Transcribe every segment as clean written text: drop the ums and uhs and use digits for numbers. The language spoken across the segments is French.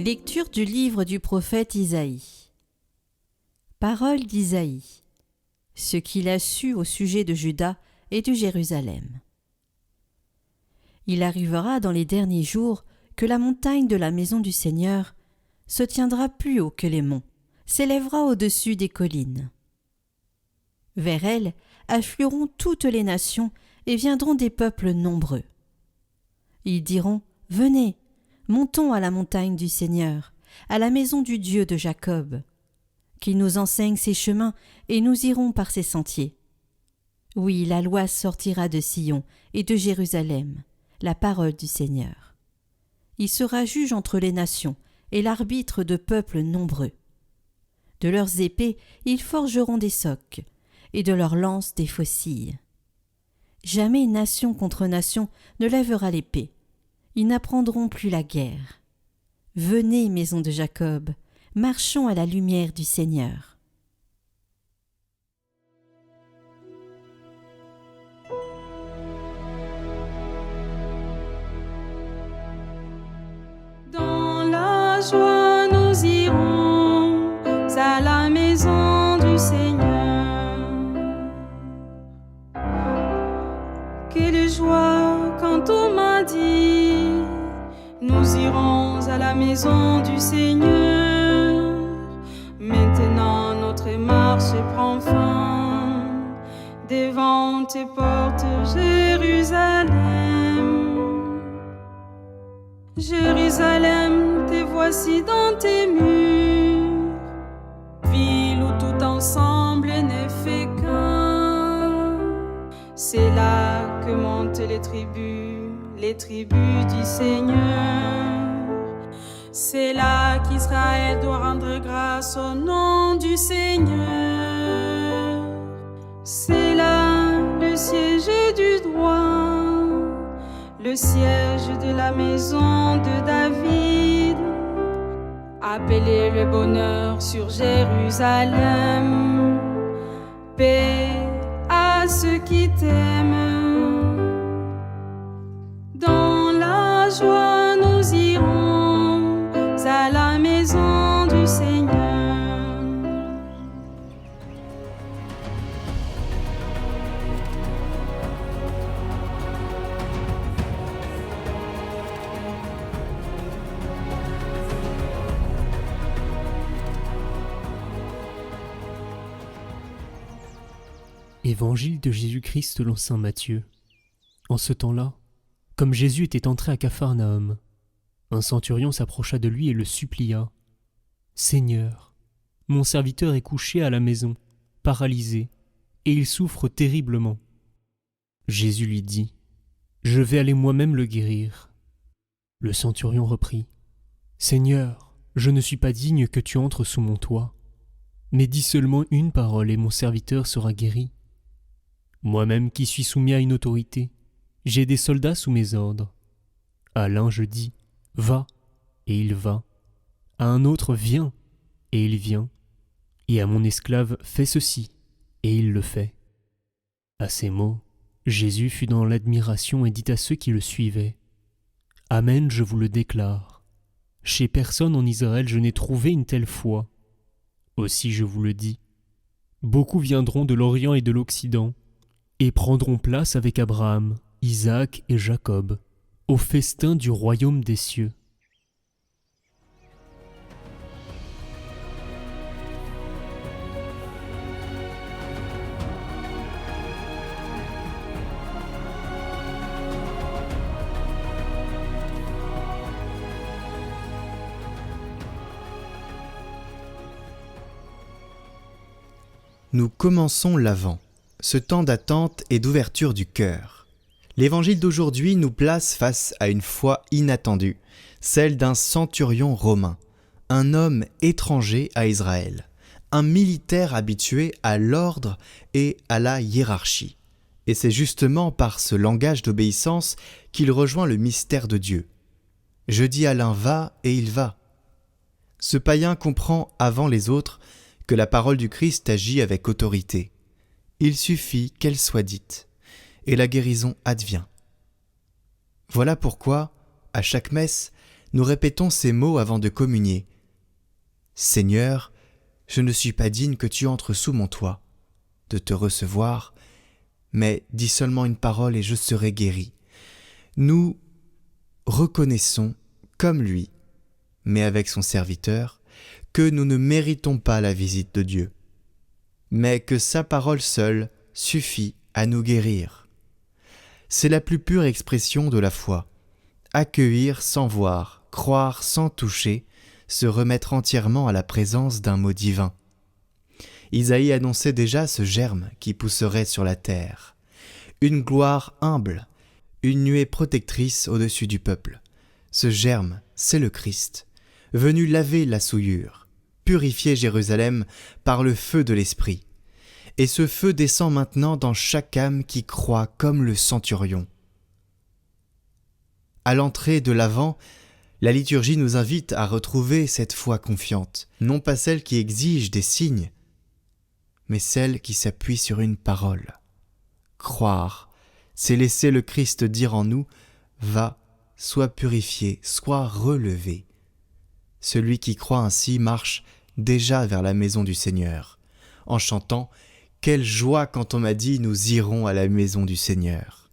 Lecture du livre du prophète Isaïe. Parole d'Isaïe. Ce qu'il a su au sujet de Juda et de Jérusalem. Il arrivera dans les derniers jours que la montagne de la maison du Seigneur se tiendra plus haut que les monts, s'élèvera au-dessus des collines. Vers elle afflueront toutes les nations et viendront des peuples nombreux. Ils diront : Venez, montons à la montagne du Seigneur, à la maison du Dieu de Jacob, qu'il nous enseigne ses chemins et nous irons par ses sentiers. Oui, la loi sortira de Sion et de Jérusalem, la parole du Seigneur. Il sera juge entre les nations et l'arbitre de peuples nombreux. De leurs épées, ils forgeront des socs, et de leurs lances des faucilles. Jamais nation contre nation ne lèvera l'épée. Ils n'apprendront plus la guerre. Venez, maison de Jacob, marchons à la lumière du Seigneur. Dans la joie, nous irons à la maison du Seigneur. Quelle joie quand on m'a dit, nous irons à la maison du Seigneur. Maintenant notre marche prend fin devant tes portes, Jérusalem. Jérusalem, te voici dans tes murs, ville où tout ensemble n'est fait qu'un. C'est là que montent les tribus du Seigneur. C'est là qu'Israël doit rendre grâce au nom du Seigneur. C'est là le siège du droit, le siège de la maison de David. Appelez le bonheur sur Jérusalem. Paix à ceux qui t'aiment. Dans la joie, nous irons à la maison du Seigneur. Évangile de Jésus-Christ selon saint Matthieu. En ce temps-là, comme Jésus était entré à Capharnaüm, un centurion s'approcha de lui et le supplia. « Seigneur, mon serviteur est couché à la maison, paralysé, et il souffre terriblement. » Jésus lui dit : « Je vais aller moi-même le guérir. » Le centurion reprit : « Seigneur, je ne suis pas digne que tu entres sous mon toit, mais dis seulement une parole et mon serviteur sera guéri. Moi-même qui suis soumis à une autorité, j'ai des soldats sous mes ordres. À l'un je dis : va, et il va. À un autre, viens, et il vient. Et à mon esclave, fais ceci, et il le fait. » À ces mots, Jésus fut dans l'admiration et dit à ceux qui le suivaient : « Amen, je vous le déclare. Chez personne en Israël je n'ai trouvé une telle foi. Aussi je vous le dis, beaucoup viendront de l'Orient et de l'Occident, et prendront place avec Abraham, Isaac et Jacob, au festin du royaume des cieux. » Nous commençons l'Avent, ce temps d'attente et d'ouverture du cœur. L'évangile d'aujourd'hui nous place face à une foi inattendue, celle d'un centurion romain, un homme étranger à Israël, un militaire habitué à l'ordre et à la hiérarchie. Et c'est justement par ce langage d'obéissance qu'il rejoint le mystère de Dieu. Je dis à l'un va et il va. Ce païen comprend avant les autres que la parole du Christ agit avec autorité. Il suffit qu'elle soit dite, et la guérison advient. Voilà pourquoi, à chaque messe, nous répétons ces mots avant de communier. Seigneur, je ne suis pas digne que tu entres sous mon toit, de te recevoir, mais dis seulement une parole et je serai guéri. Nous reconnaissons, comme lui, mais avec son serviteur, que nous ne méritons pas la visite de Dieu, mais que sa parole seule suffit à nous guérir. C'est la plus pure expression de la foi. Accueillir sans voir, croire sans toucher, se remettre entièrement à la présence d'un mot divin. Isaïe annonçait déjà ce germe qui pousserait sur la terre. Une gloire humble, une nuée protectrice au-dessus du peuple. Ce germe, c'est le Christ, venu laver la souillure, purifier Jérusalem par le feu de l'Esprit. Et ce feu descend maintenant dans chaque âme qui croit comme le centurion. À l'entrée de l'Avent, la liturgie nous invite à retrouver cette foi confiante, non pas celle qui exige des signes, mais celle qui s'appuie sur une parole. Croire, c'est laisser le Christ dire en nous « Va, sois purifié, sois relevé ». Celui qui croit ainsi marche déjà vers la maison du Seigneur, en chantant « Quelle joie quand on m'a dit nous irons à la maison du Seigneur ».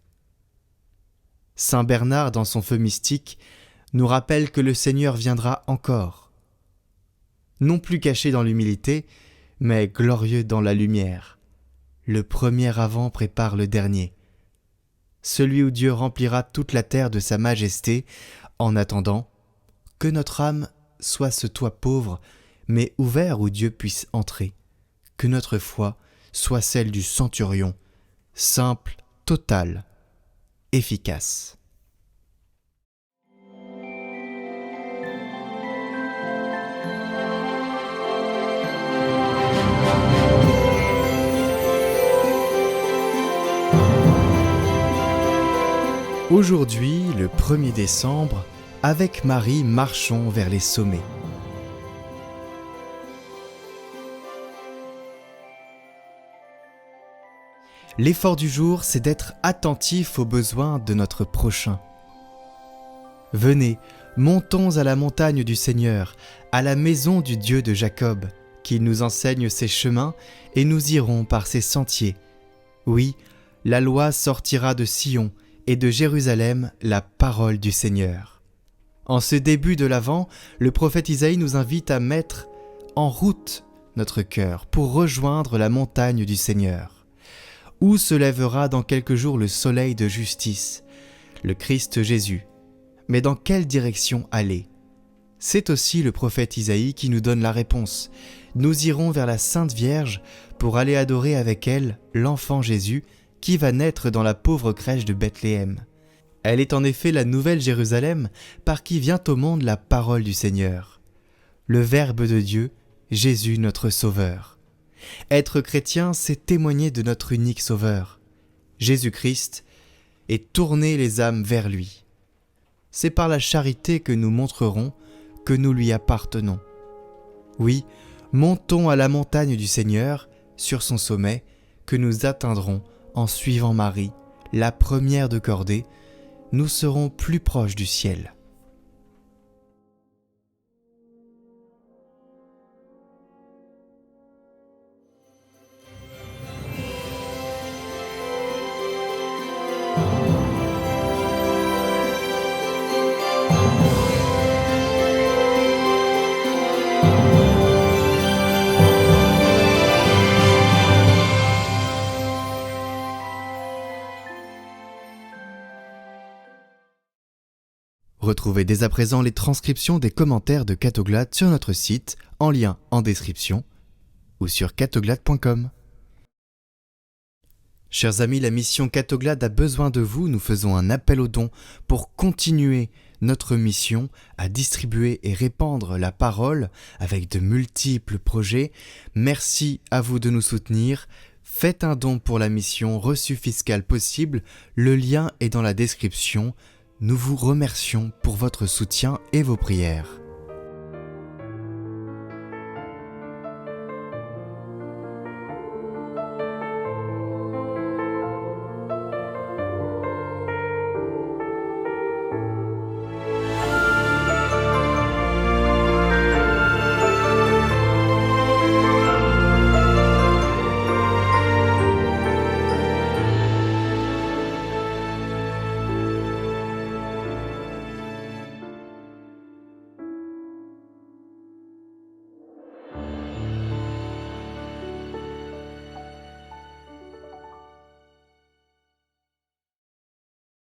Saint Bernard, dans son feu mystique, nous rappelle que le Seigneur viendra encore. Non plus caché dans l'humilité, mais glorieux dans la lumière. Le premier avant prépare le dernier. Celui où Dieu remplira toute la terre de sa majesté, en attendant que notre âme soit ce toit pauvre, mais ouvert où Dieu puisse entrer. Que notre foi soit celle du centurion, simple, totale, efficace. Aujourd'hui, le 1er décembre, avec Marie, marchons vers les sommets. L'effort du jour, c'est d'être attentif aux besoins de notre prochain. Venez, montons à la montagne du Seigneur, à la maison du Dieu de Jacob, qu'il nous enseigne ses chemins et nous irons par ses sentiers. Oui, la loi sortira de Sion et de Jérusalem la parole du Seigneur. En ce début de l'Avent, le prophète Isaïe nous invite à mettre en route notre cœur pour rejoindre la montagne du Seigneur, où se lèvera dans quelques jours le soleil de justice, le Christ Jésus. Mais dans quelle direction aller ? C'est aussi le prophète Isaïe qui nous donne la réponse. Nous irons vers la Sainte Vierge pour aller adorer avec elle l'enfant Jésus qui va naître dans la pauvre crèche de Bethléem. Elle est en effet la nouvelle Jérusalem par qui vient au monde la parole du Seigneur. Le Verbe de Dieu, Jésus notre Sauveur. Être chrétien, c'est témoigner de notre unique Sauveur, Jésus-Christ, et tourner les âmes vers lui. C'est par la charité que nous montrerons que nous lui appartenons. Oui, montons à la montagne du Seigneur, sur son sommet, que nous atteindrons en suivant Marie, la première de cordée. Nous serons plus proches du ciel. Retrouvez dès à présent les transcriptions des commentaires de Catoglade sur notre site, en lien en description, ou sur catoglade.com. Chers amis, la mission Catoglade a besoin de vous. Nous faisons un appel aux dons pour continuer notre mission à distribuer et répandre la parole avec de multiples projets. Merci à vous de nous soutenir. Faites un don pour la mission Reçu fiscal possible. Le lien est dans la description. Nous vous remercions pour votre soutien et vos prières.